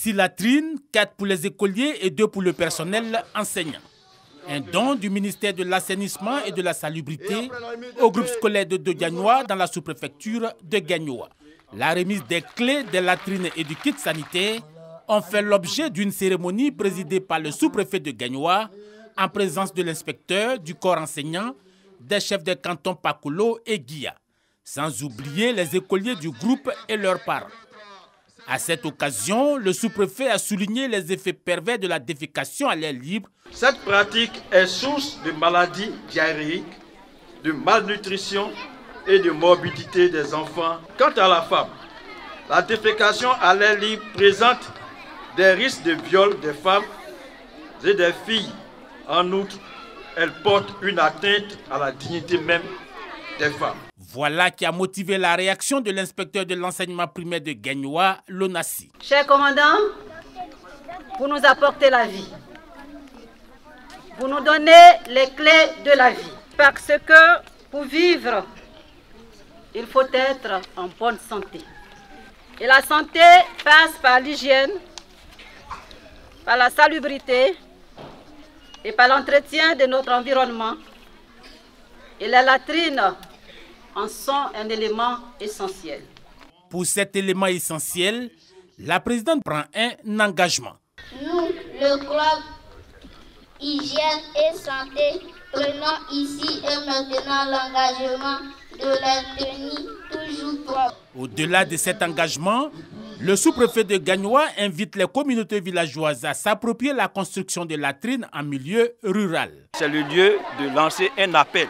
6 latrines, 4 pour les écoliers et 2 pour le personnel enseignant. Un don du ministère de l'Assainissement et de la Salubrité au groupe scolaire de Dodianois dans la sous-préfecture de Gagnoa. La remise des clés, des latrines et du kit sanitaire ont fait l'objet d'une cérémonie présidée par le sous-préfet de Gagnoa en présence de l'inspecteur, du corps enseignant, des chefs des cantons Pakolo et Guia, sans oublier les écoliers du groupe et leurs parents. À cette occasion, le sous-préfet a souligné les effets pervers de la défécation à l'air libre. Cette pratique est source de maladies diarrhéiques, de malnutrition et de morbidité des enfants. Quant à la femme, la défécation à l'air libre présente des risques de viol des femmes et des filles. En outre, elle porte une atteinte à la dignité même des femmes. Voilà qui a motivé la réaction de l'inspecteur de l'enseignement primaire de Gagnoa, Lonassi. Cher commandant, vous nous apportez la vie. Vous nous donnez les clés de la vie. Parce que pour vivre, il faut être en bonne santé. Et la santé passe par l'hygiène, par la salubrité et par l'entretien de notre environnement. Et les latrines en sont un élément essentiel. Pour cet élément essentiel, la présidente prend un engagement. Nous, le club Hygiène et Santé, prenons ici et maintenant l'engagement de les tenir toujours propres. Au-delà de cet engagement, le sous-préfet de Gagnoa invite les communautés villageoises à s'approprier la construction de latrines en milieu rural. C'est le lieu de lancer un appel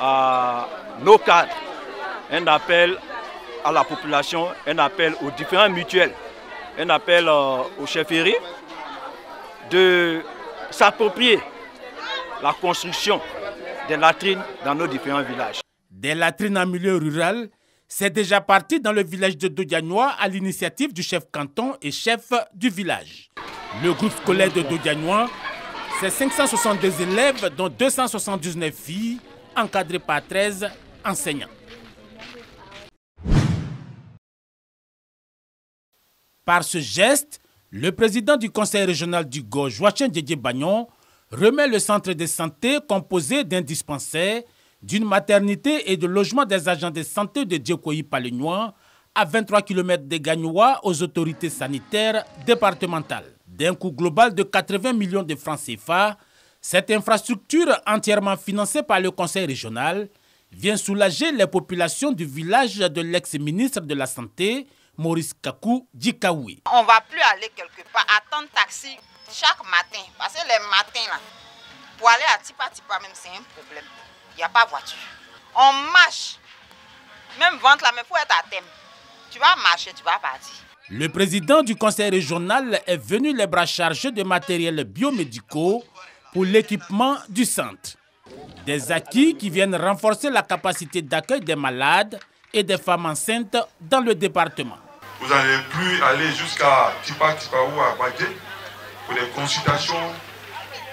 à nos cadres, un appel à la population, un appel aux différents mutuelles, un appel aux chefferies de s'approprier la construction des latrines dans nos différents villages. Des latrines en milieu rural, c'est déjà parti dans le village de Dodianois à l'initiative du chef canton et chef du village. Le groupe scolaire de Dodianois, c'est 562 élèves dont 279 filles, encadrées par 13 enseignants. Par ce geste, le président du conseil régional du Go, Joachim Didier Bagnon, remet le centre de santé composé d'un dispensaire, d'une maternité et de logement des agents de santé de Diekoyi-Palignois à 23 km de Gagnoa aux autorités sanitaires départementales. D'un coût global de 80 millions de francs CFA, cette infrastructure entièrement financée par le conseil régional vient soulager les populations du village de l'ex-ministre de la Santé, Maurice Kakou Djikaoui. On ne va plus aller quelque part, attendre taxi chaque matin. Parce que les matins, là, pour aller à Tipa même, c'est un problème. Il n'y a pas de voiture. On marche. Même vente là, mais il faut être à thème. Tu vas marcher, tu vas partir. Le président du conseil régional est venu les bras chargés de matériels biomédicaux pour l'équipement du centre. Des acquis qui viennent renforcer la capacité d'accueil des malades et des femmes enceintes dans le département. Vous n'allez plus aller jusqu'à Tipa ou à Badje pour les consultations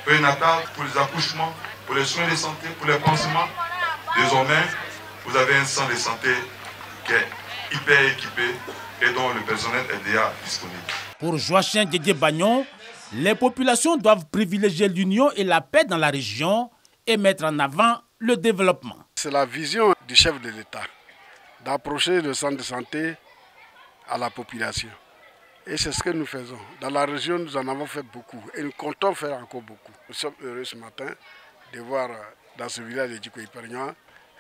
prénatales, pour les accouchements, pour les soins de santé, pour les pansements. Désormais, vous avez un centre de santé qui est hyper équipé et dont le personnel est déjà disponible. Pour Joachim Didier Bagnon, les populations doivent privilégier l'union et la paix dans la région et mettre en avant le développement. C'est la vision du chef de l'État d'approcher le centre de santé à la population. Et c'est ce que nous faisons. Dans la région, nous en avons fait beaucoup et nous comptons faire encore beaucoup. Nous sommes heureux ce matin de voir dans ce village de Diekoyi-Palignois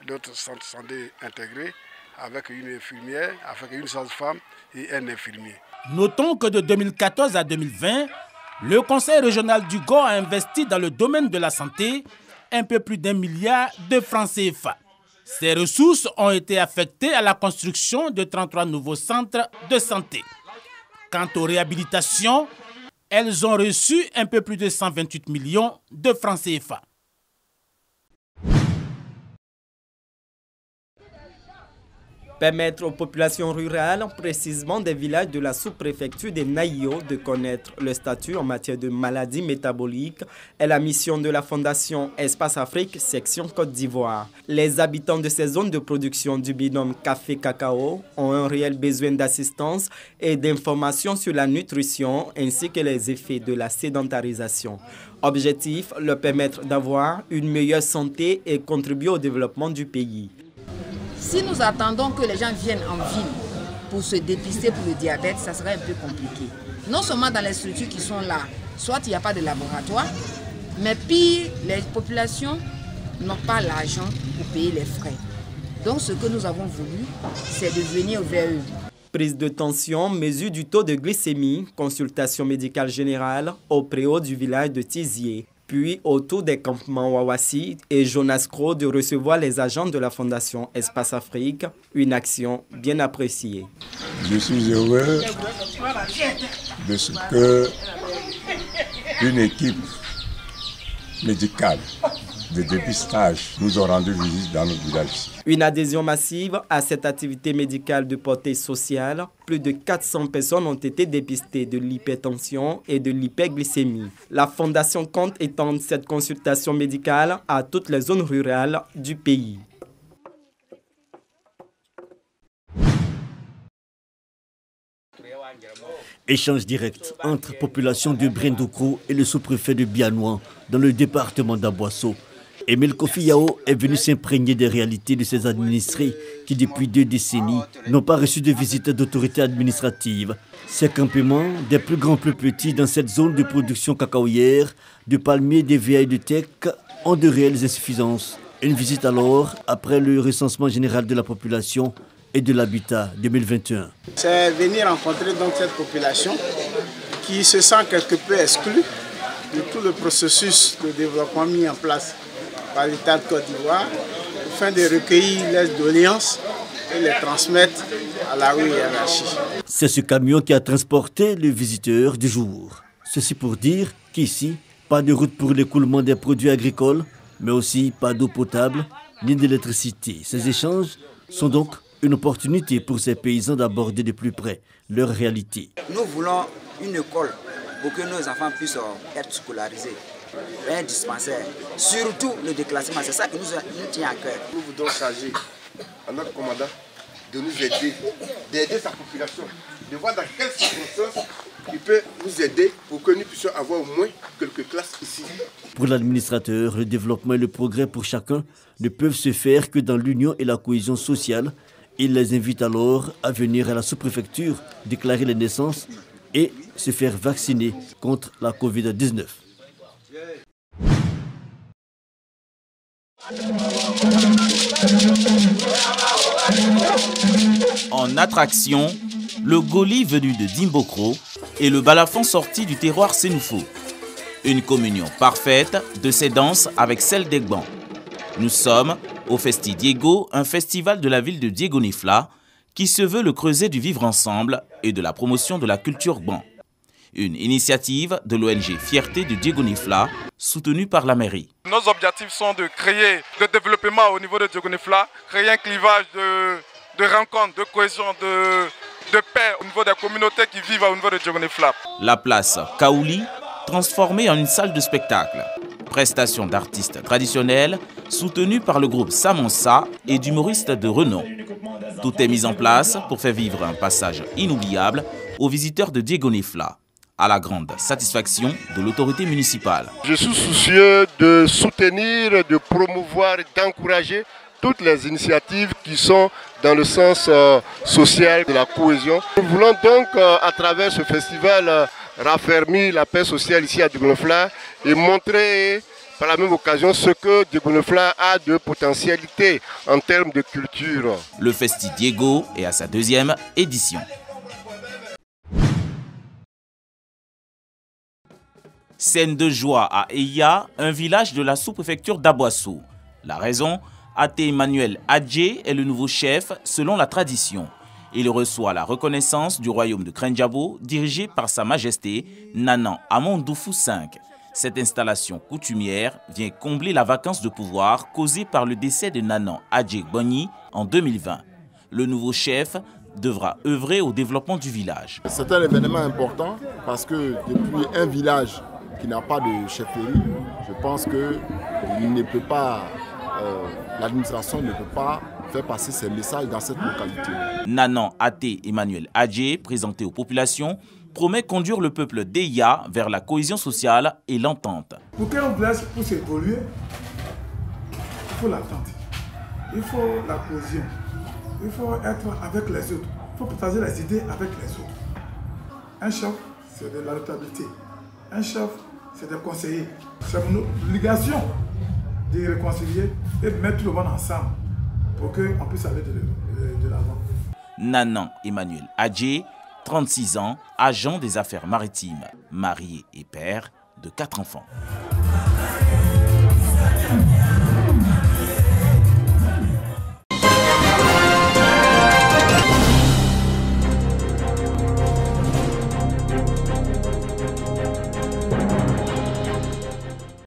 notre centre de santé intégré avec une infirmière, avec une sage-femme et un infirmier. Notons que de 2014 à 2020, le conseil régional du Go a investi dans le domaine de la santé un peu plus d'1 milliard de francs CFA. Ces ressources ont été affectées à la construction de 33 nouveaux centres de santé. Quant aux réhabilitations, elles ont reçu un peu plus de 128 millions de francs CFA. Permettre aux populations rurales, précisément des villages de la sous-préfecture de Naïo, de connaître le statut en matière de maladies métaboliques est la mission de la Fondation Espace Afrique, section Côte d'Ivoire. Les habitants de ces zones de production du binôme café-cacao ont un réel besoin d'assistance et d'informations sur la nutrition ainsi que les effets de la sédentarisation. Objectif, leur permettre d'avoir une meilleure santé et contribuer au développement du pays. Si nous attendons que les gens viennent en ville pour se dépister pour le diabète, ça serait un peu compliqué. Non seulement dans les structures qui sont là, soit il n'y a pas de laboratoire, mais pire, les populations n'ont pas l'argent pour payer les frais. Donc ce que nous avons voulu, c'est de venir vers eux. Prise de tension, mesure du taux de glycémie, consultation médicale générale au préau du village de Tizier. Puis, autour des campements Wawassi et Jonas Kro de recevoir les agents de la Fondation Espace Afrique, une action bien appréciée. Je suis heureux de ce que une équipe médicale de dépistage nous a rendu visite dans notre village. Une adhésion massive à cette activité médicale de portée sociale. Plus de 400 personnes ont été dépistées de l'hypertension et de l'hyperglycémie. La Fondation compte étendre cette consultation médicale à toutes les zones rurales du pays. Échange direct entre population de Brendoukou et le sous-préfet de Bianoua dans le département d'Aboasso. Emile Kofi Yao est venu s'imprégner des réalités de ses administrés qui, depuis 2 décennies, n'ont pas reçu de visite d'autorités administratives. Ces campements, des plus grands plus petits dans cette zone de production cacaoyère, de palmiers, d'évéa et de teck, ont de réelles insuffisances. Une visite alors, après le recensement général de la population et de l'habitat 2021. C'est venir rencontrer donc cette population qui se sent quelque peu exclue de tout le processus de développement mis en place par l'État de Côte d'Ivoire, afin de recueillir les doléances et les transmettre à la haute hiérarchie. C'est ce camion qui a transporté le visiteur du jour. Ceci pour dire qu'ici, pas de route pour l'écoulement des produits agricoles, mais aussi pas d'eau potable ni d'électricité. Ces échanges sont donc une opportunité pour ces paysans d'aborder de plus près leur réalité. Nous voulons une école pour que nos enfants puissent être scolarisés. Un dispensaire, surtout le déclassement, c'est ça qui nous tient à cœur. Nous voudrons charger à notre commandant de nous aider, d'aider sa population, de voir dans quelles circonstances il peut nous aider pour que nous puissions avoir au moins quelques classes ici. Pour l'administrateur, le développement et le progrès pour chacun ne peuvent se faire que dans l'union et la cohésion sociale. Il les invite alors à venir à la sous-préfecture, déclarer les naissances et se faire vacciner contre la Covid-19. En attraction, le Goli venu de Dimbokro et le balafon sorti du terroir Sénoufo. Une communion parfaite de ces danses avec celle d'Egban. Nous sommes au Festi Diego, un festival de la ville de Diego-Nifla qui se veut le creuset du vivre ensemble et de la promotion de la culture Gban. Une initiative de l'ONG Fierté de Diego-Nifla, soutenue par la mairie. Nos objectifs sont de créer le développement au niveau de Diego-Nifla, créer un clivage de rencontres, de cohésion, de paix au niveau des communautés qui vivent au niveau de Diego-Nifla. La place Kaouli, transformée en une salle de spectacle. Prestation d'artistes traditionnels, soutenue par le groupe Samonsa et d'humoristes de renom. Tout est mis en place pour faire vivre un passage inoubliable aux visiteurs de Diego-Nifla, à la grande satisfaction de l'autorité municipale. Je suis soucieux de soutenir, de promouvoir et d'encourager toutes les initiatives qui sont dans le sens social de la cohésion. Nous voulons donc, à travers ce festival, raffermir la paix sociale ici à Diego-Nifla et montrer par la même occasion ce que Diego-Nifla a de potentialité en termes de culture. Le Festi Diego est à sa 2e édition. Scène de joie à Eya, un village de la sous-préfecture d'Aboasso. La raison, Até Emmanuel Adjé est le nouveau chef selon la tradition. Il reçoit la reconnaissance du royaume de Krenjabo, dirigé par Sa Majesté Nanan Amondoufou V. Cette installation coutumière vient combler la vacance de pouvoir causée par le décès de Nanan Adjé Gbagni en 2020. Le nouveau chef devra œuvrer au développement du village. C'est un événement important parce que depuis un village qui n'a pas de chefferie, je pense que l'administration ne peut pas faire passer ces messages dans cette localité. Nanan Até Emmanuel Adjé, présenté aux populations, promet conduire le peuple d'Eya vers la cohésion sociale et l'entente. Pour qu'un village puisse évoluer, il faut l'entente, il faut la cohésion, il faut être avec les autres, il faut partager les idées avec les autres. Un chef, c'est de la notabilité. Un chef, c'est des conseillers. C'est mon obligation de réconcilier et de mettre tout le monde ensemble pour qu'on puisse aller de l'avant. Nanan Emmanuel Adjé, 36 ans, agent des affaires maritimes, marié et père de 4 enfants.